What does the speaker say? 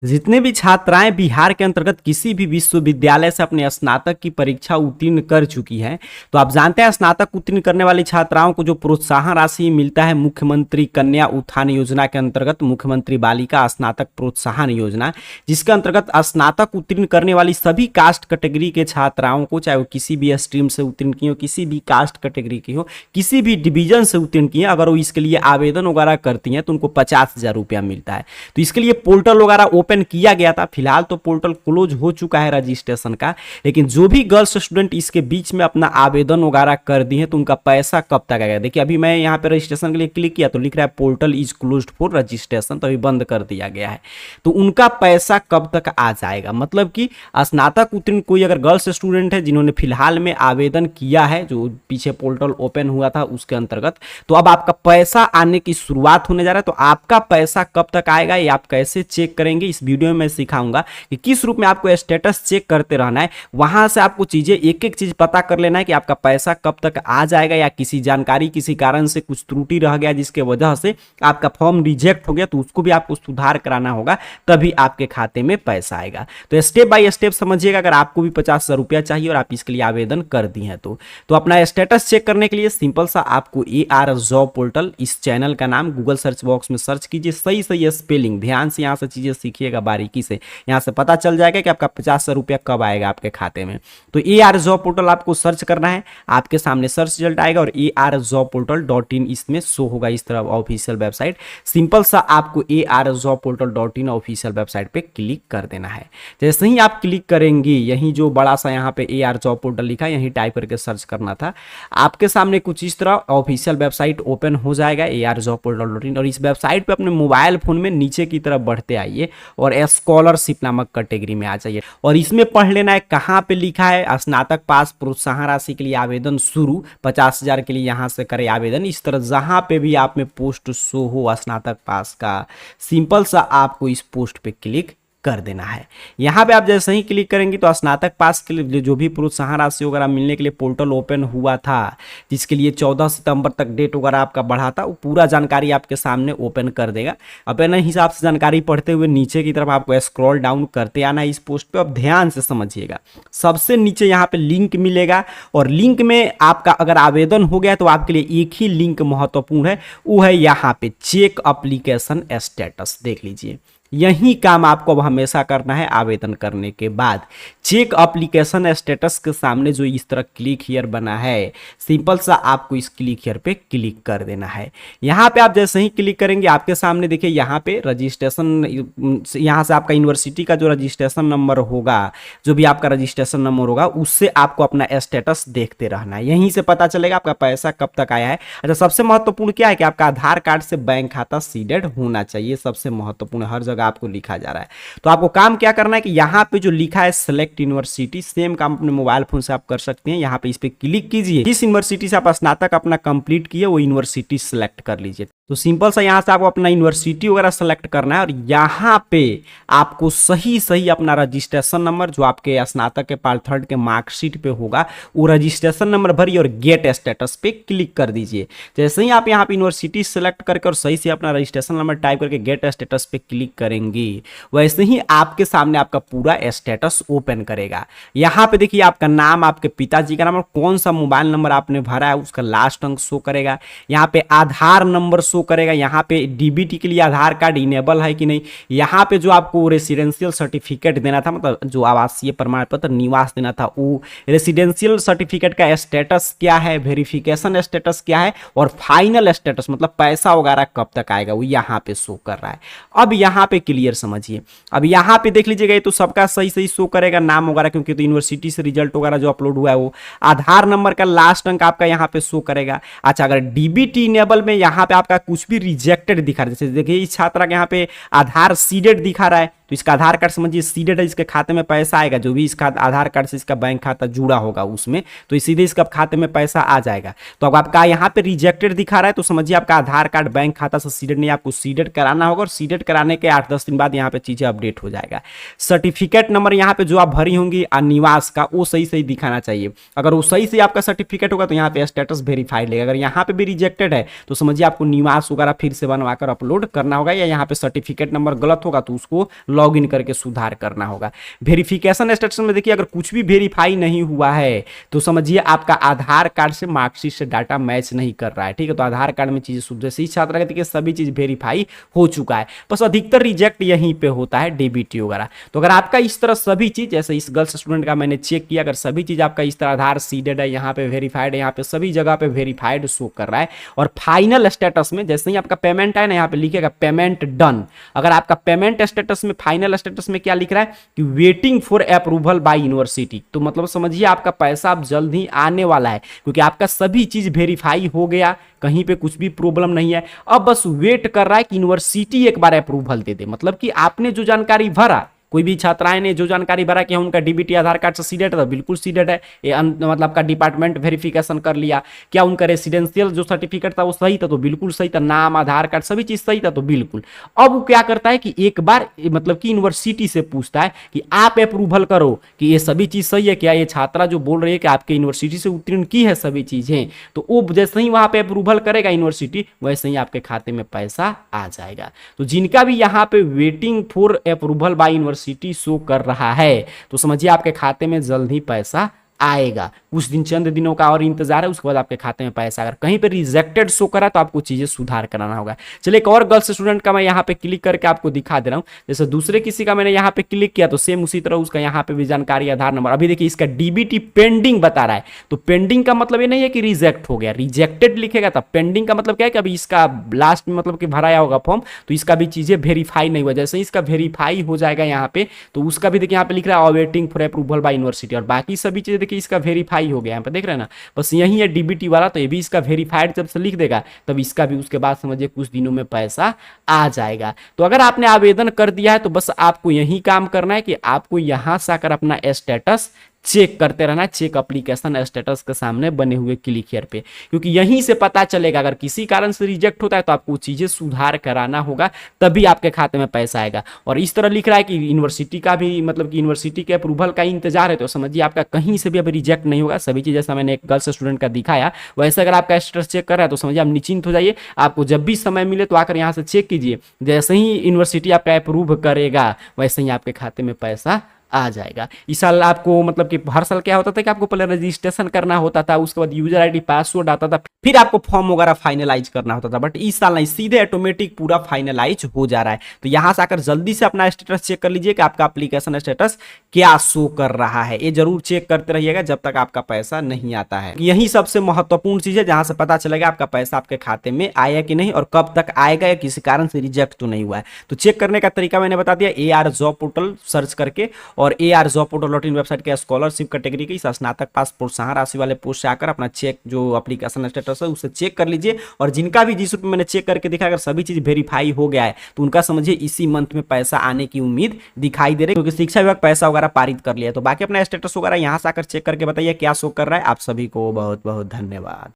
जितने भी छात्राएं बिहार के अंतर्गत किसी भी विश्वविद्यालय से अपने स्नातक की परीक्षा उत्तीर्ण कर चुकी हैं, तो आप जानते हैं स्नातक उत्तीर्ण करने वाली छात्राओं को जो प्रोत्साहन राशि मिलता है मुख्यमंत्री कन्या उत्थान योजना के अंतर्गत, मुख्यमंत्री बालिका स्नातक प्रोत्साहन योजना, जिसके अंतर्गत स्नातक उत्तीर्ण करने वाली सभी कास्ट कैटेगरी के छात्राओं को, चाहे वो किसी भी स्ट्रीम से उत्तीर्ण की हो, किसी भी कास्ट कैटेगरी की हो, किसी भी डिवीजन से उत्तीर्ण की है, अगर वो इसके लिए आवेदन वगैरह करती हैं तो उनको 50,000 रुपया मिलता है। तो इसके लिए पोर्टल वगैरह ओपन किया गया था। फिलहाल तो पोर्टल क्लोज हो चुका है रजिस्ट्रेशन का, लेकिन जो भी गर्ल्स स्टूडेंट इसके बीच में अपना आवेदन वगैरह कर दी है तो उनका पैसा कब तक आएगा। देखिए अभी मैं यहाँ पे रजिस्ट्रेशन के लिए क्लिक किया तो लिख रहा है portal is closed for registration, तो अभी बंद कर दिया गया है। तो उनका पैसा कब तक आ जाएगा, मतलब कि स्नातक उत्तीर्ण कोई अगर गर्ल्स स्टूडेंट है जिन्होंने फिलहाल में आवेदन किया है, जो पीछे पोर्टल ओपन हुआ था उसके अंतर्गत, तो अब आपका पैसा आने की शुरुआत होने जा रहा है। तो आपका पैसा कब तक आएगा ये आप कैसे चेक करेंगे, इस वीडियो में मैं सिखाऊंगा कि किस रूप में आपको स्टेटस चेक करते रहना है। वहां से आपको चीजें एक एक चीज पता कर लेना है कि आपका पैसा कब तक आ जाएगा, या किसी जानकारी किसी कारण से कुछ त्रुटि रह गया जिसके वजह से आपका फॉर्म रिजेक्ट हो गया तो उसको भी आपको सुधार कराना होगा, तभी आपके खाते में पैसा आएगा। तो स्टेप बाय स्टेप समझिएगा। अगर आपको भी 50,000 रुपया चाहिए और आप इसके लिए आवेदन कर दिए हैं तो अपना स्टेटस चेक करने के लिए सिंपल सा आपको AR जॉब पोर्टल, इस चैनल का नाम गूगल सर्च बॉक्स में सर्च कीजिए, सही सही स्पेलिंग ध्यान से यहाँ से चीजें सीखिएगा बारीकी से, यहाँ से पता चल जाएगा कि आपका 50,000 रुपया कब आएगा आपके खाते में। तो AR जॉब पोर्टल आपको सर्च करना है, आपके सामने सर्च रिजल्ट आएगा और ARjobportal.in इसमें शो होगा इस तरह ऑफिशियल वेबसाइट। सिंपल सा आपको ARjobportal.in ऑफिशियल वेबसाइट पे क्लिक कर देना है। जैसे ही आप क्लिक करेंगे, यही जो बड़ा सा यहाँ पे AR जॉब पोर्टल लिखा है यही टाइप करके सर्च करना था, आपके सामने कुछ इस तरह ऑफिशियल वेबसाइट ओपन हो जाएगा ARjobportal.in। और इस वेबसाइट पे अपने मोबाइल फोन में नीचे की तरफ बढ़ते आइए और स्कॉलरशिप नामक कैटेगरी में आ जाइए और इसमें पढ़ लेना है कहाँ पे लिखा है स्नातक पास प्रोत्साहन राशि के लिए आवेदन शुरू, 50,000 के लिए यहाँ से करें आवेदन। इस तरह जहाँ पे भी आप में पोस्ट शो हो स्नातक पास का, सिंपल सा आपको इस पोस्ट पे क्लिक कर देना है। यहाँ पे आप जैसे ही क्लिक करेंगे तो स्नातक पास के लिए जो भी प्रोत्साहन राशि वगैरह मिलने के लिए पोर्टल ओपन हुआ था, जिसके लिए 14 सितंबर तक डेट वगैरह आपका बढ़ा था, वो पूरा जानकारी आपके सामने ओपन कर देगा। अपने हिसाब से जानकारी पढ़ते हुए नीचे की तरफ आपको स्क्रॉल डाउन करते आना है इस पोस्ट पे। अब ध्यान से समझिएगा, सबसे नीचे यहाँ पे लिंक मिलेगा और लिंक में आपका अगर आवेदन हो गया तो आपके लिए एक ही लिंक महत्वपूर्ण है, वो है यहाँ पे चेक एप्लीकेशन स्टेटस। देख लीजिए, यही काम आपको अब हमेशा करना है आवेदन करने के बाद। चेक एप्लीकेशन स्टेटस के सामने जो इस तरह क्लिक हियर बना है, सिंपल सा आपको इस क्लिक हियर पे क्लिक कर देना है। यहाँ पे आप जैसे ही क्लिक करेंगे आपके सामने देखिए यहाँ पे रजिस्ट्रेशन, यहाँ से आपका यूनिवर्सिटी का जो रजिस्ट्रेशन नंबर होगा, जो भी आपका रजिस्ट्रेशन नंबर होगा उससे आपको अपना स्टेटस देखते रहना है। यहीं से पता चलेगा आपका पैसा कब तक आया है। अच्छा, सबसे महत्वपूर्ण क्या है कि आपका आधार कार्ड से बैंक खाता सीडेड होना चाहिए, सबसे महत्वपूर्ण, हर जगह आपको लिखा जा रहा है। तो आपको काम क्या करना है कि यहाँ पे जो लिखा है सिलेक्ट यूनिवर्सिटी, सेम काम अपने मोबाइल फोन से आप कर सकते हैं। यहाँ पे इस पे क्लिक कीजिए, जिस यूनिवर्सिटी से आप स्नातक अपना कंप्लीट किए वो यूनिवर्सिटी सिलेक्ट कर लीजिए। तो सिंपल सा यहाँ से आपको अपना यूनिवर्सिटी वगैरह सेलेक्ट करना है और यहाँ पे आपको सही सही अपना रजिस्ट्रेशन नंबर जो आपके स्नातक के पार्ट 3 के मार्कशीट पे होगा वो रजिस्ट्रेशन नंबर भरिए और गेट स्टेटस पे क्लिक कर दीजिए। जैसे ही आप यहाँ पे यूनिवर्सिटी सेलेक्ट करके और सही से अपना रजिस्ट्रेशन नंबर टाइप करके गेट स्टेटस पे क्लिक करेंगे, वैसे ही आपके सामने आपका पूरा स्टेटस ओपन करेगा। यहाँ पे देखिए आपका नाम, आपके पिताजी का नाम और कौन सा मोबाइल नंबर आपने भरा है उसका लास्ट अंक शो करेगा। यहाँ पे आधार नंबर शो करेगा, यहाँ पे डीबीटी के लिए आधार कार्ड इनेबल है कि नहीं, यहाँ पे जो आपको रेसिडेंशियल सर्टिफिकेट देना था, मतलब जो आवासीय प्रमाण पत्र निवास देना था, वो रेसिडेंशियल सर्टिफिकेट का स्टेटस क्या है, वेरिफिकेशन स्टेटस क्या है और फाइनल स्टेटस मतलब पैसा वगैरह कब तक आएगा वो यहाँ पे शो कर रहा है। अब यहाँ पे क्लियर समझिए, अब यहाँ पे देख लीजिएगा ये तो सबका सही सही शो करेगा नाम वगैरह, क्योंकि तो यूनिवर्सिटी से रिजल्ट वगैरह जो अपलोड हुआ है वो। आधार नंबर का लास्ट अंक आपका यहाँ पे शो करेगा। अच्छा, अगर डीबीटी इनेबल में यहाँ पे आपका कुछ भी रिजेक्टेड दिखा रहा है, जैसे देखिए इस छात्रा के यहाँ पे आधार सीडेड दिखा रहा है, तो इसका आधार कार्ड समझिए सीडेड है, इसके खाते में पैसा आएगा, जो भी इसका आधार कार्ड से इसका बैंक खाता जुड़ा होगा उसमें, तो सीधे इसका खाते में पैसा आ जाएगा। तो अब आपका यहाँ पे रिजेक्टेड दिखा रहा है तो समझिए आपका आधार कार्ड बैंक खाता से सीडेड नहीं, आपको सीडेड कराना होगा और सीडेड कराने के 8-10 दिन बाद यहाँ पे चीजें अपडेट हो जाएगा। सर्टिफिकेट नंबर यहाँ पे जो आप भरी होंगी निवास का वो सही सही दिखाना चाहिए। अगर वो सही से आपका सर्टिफिकेट होगा तो यहाँ पे स्टेटस वेरीफाइड लेगा। अगर यहाँ पे भी रिजेक्टेड है तो समझिए आपको निवास वगैरह फिर से बनवा कर अपलोड करना होगा, या यहाँ पे सर्टिफिकेट नंबर गलत होगा तो उसको लॉग इन करके सुधार करना होगा। वेरिफिकेशन स्टेटस में देखिए अगर कुछ भी वेरीफाई नहीं हुआ है तो समझिए आपका आधार कार्ड से मार्कशीट से डाटा मैच नहीं कर रहा है, ठीक है। तो आधार कार्ड में चीजें शुद्ध, जैसे ही छात्र कहते हैं सभी चीज वेरीफाई हो चुका है, बस अधिकतर रिजेक्ट यहीं पे होता है डीबीटी वगैरह। तो अगर आपका इस तरह सभी चीज, जैसे इस गर्ल्स स्टूडेंट का मैंने चेक किया, अगर सभी चीज आपका इस तरह आधार सीडेड है, यहाँ पे वेरीफाइड है, यहाँ पे सभी जगह पे वेरीफाइड शो कर रहा है, और फाइनल स्टेटस में जैसे ही आपका पेमेंट है ना, यहाँ पे लिखेगा पेमेंट डन। अगर आपका पेमेंट स्टेटस में, फाइनल स्टेटस में क्या लिख रहा है कि waiting for approval bye university, तो मतलब समझिए आपका पैसा अब जल्द ही आने वाला है, क्योंकि आपका सभी चीज वेरीफाई हो गया, कहीं पे कुछ भी प्रॉब्लम नहीं है। अब बस वेट कर रहा है कि यूनिवर्सिटी एक बार अप्रूवल दे दे, मतलब कि आपने जो जानकारी भरा, कोई भी छात्राएं ने जो जानकारी भरा कि उनका डीबीटी आधार कार्ड से सीडेड है, बिल्कुल सीडेड है, ये मतलब आपका डिपार्टमेंट वेरिफिकेशन कर लिया, क्या उनका रेसिडेंशियल जो सर्टिफिकेट था वो सही था, तो बिल्कुल सही था, नाम आधार कार्ड सभी चीज सही था, तो बिल्कुल। अब वो क्या करता है कि एक बार मतलब कि यूनिवर्सिटी से पूछता है कि आप अप्रूवल करो कि ये सभी चीज सही है क्या, ये छात्रा जो बोल रही है कि आपके यूनिवर्सिटी से उत्तीर्ण की है सभी चीजें, तो वो जैसे ही वहां पे अप्रूवल करेगा यूनिवर्सिटी, वैसे ही आपके खाते में पैसा आ जाएगा। तो जिनका भी यहाँ पे waiting for approval bye university show कर रहा है, तो समझिए आपके खाते में जल्द ही पैसा आएगा। कुछ दिन, चंद दिनों का और इंतजार है, उसके बाद आपके खाते में पैसा। अगर कहीं पे रिजेक्टेड शो करा तो आपको चीजें सुधार कराना होगा। चलिए एक और गर्ल्स स्टूडेंट का मैं यहाँ पे क्लिक करके आपको दिखा दे रहा हूँ। जैसे दूसरे किसी का मैंने यहाँ पे क्लिक किया तो सेम उसी तरह उसका यहाँ पे भी जानकारी, आधार नंबर। अभी देखिए इसका डीबीटी पेंडिंग बता रहा है, तो पेंडिंग का मतलब ये नहीं है कि रिजेक्ट हो गया, रिजेक्टेड लिखेगा तब। पेंडिंग का मतलब क्या है कि अभी इसका लास्ट में मतलब कि भराया होगा फॉर्म, तो इसका भी चीजें वेरीफाई नहीं हुआ। जैसे इसका वेरीफाई हो जाएगा यहाँ पे, तो उसका भी देखिए यहाँ पे लिख रहा है awaiting for approval bye university, और बाकी सभी चीजें देखिए इसका वेरीफाई हो गया, यहाँ पे देख रहे हैं ना, बस यही है डीबीटी वाला। तो ये भी इसका वेरीफाइड जब से लिख देगा तब इसका भी उसके बाद समझिए कुछ दिनों में पैसा आ जाएगा। तो अगर आपने आवेदन कर दिया है तो बस आपको यही काम करना है कि आपको यहां से आकर अपना स्टेटस चेक करते रहना, चेक एप्लीकेशन स्टेटस के सामने बने हुए क्लिक हियर पे, क्योंकि यहीं से पता चलेगा अगर किसी कारण से रिजेक्ट होता है तो आपको चीजें सुधार कराना होगा, तभी आपके खाते में पैसा आएगा। और इस तरह लिख रहा है कि यूनिवर्सिटी का भी मतलब कि यूनिवर्सिटी के अप्रूवल का इंतजार है, तो समझिए आपका कहीं से भी अभी रिजेक्ट नहीं होगा। सभी चीज जैसा मैंने एक गर्ल्स स्टूडेंट का दिखाया वैसे अगर आपका स्टेटस चेक कर रहा है तो समझिए आप निश्चिंत हो जाइए। आपको जब भी समय मिले तो आकर यहाँ से चेक कीजिए, जैसे ही यूनिवर्सिटी आपका अप्रूव करेगा वैसे ही आपके खाते में पैसा आ जाएगा। इस साल आपको मतलब कि हर साल क्या होता था कि आपको पहले रजिस्ट्रेशन करना होता था, उसके बाद यूजर आईडी पासवर्ड आता था, फिर आपको फॉर्म वगैरह फाइनलाइज करना होता था, बट इस साल नहीं, सीधे ऑटोमेटिक पूरा फाइनलाइज हो जा रहा है। तो यहां से आकर जल्दी से अपना स्टेटस चेक कर लीजिए कि आपका एप्लीकेशन स्टेटस क्या शो कर रहा है। ये जरूर चेक करते रहिएगा जब तक आपका पैसा नहीं आता है। यही सबसे महत्वपूर्ण चीज है जहां से पता चलेगा आपका पैसा आपके खाते में आया कि नहीं और कब तक आएगा, या किसी कारण से रिजेक्ट तो नहीं हुआ है। तो चेक करने का तरीका मैंने बता दिया, AR जॉब पोर्टल सर्च करके, और AR-Jobportal.in वेबसाइट के स्कॉलरशिप कैटेगरी के इस स्नातक पास प्रोत्साहन राशि वाले पोस्ट से आकर अपना चेक जो एप्लीकेशन स्टेटस है उसे चेक कर लीजिए। और जिनका भी जिस रूप में मैंने चेक करके देखा, अगर सभी चीज वेरीफाई हो गया है तो उनका समझिए इसी मंथ में पैसा आने की उम्मीद दिखाई दे रही है, क्योंकि शिक्षा विभाग पैसा वगैरह पारित कर लिया है। तो बाकी अपना स्टेटस वगैरह यहाँ से आकर चेक करके बताइए क्या शो कर रहा है। आप सभी को बहुत बहुत धन्यवाद।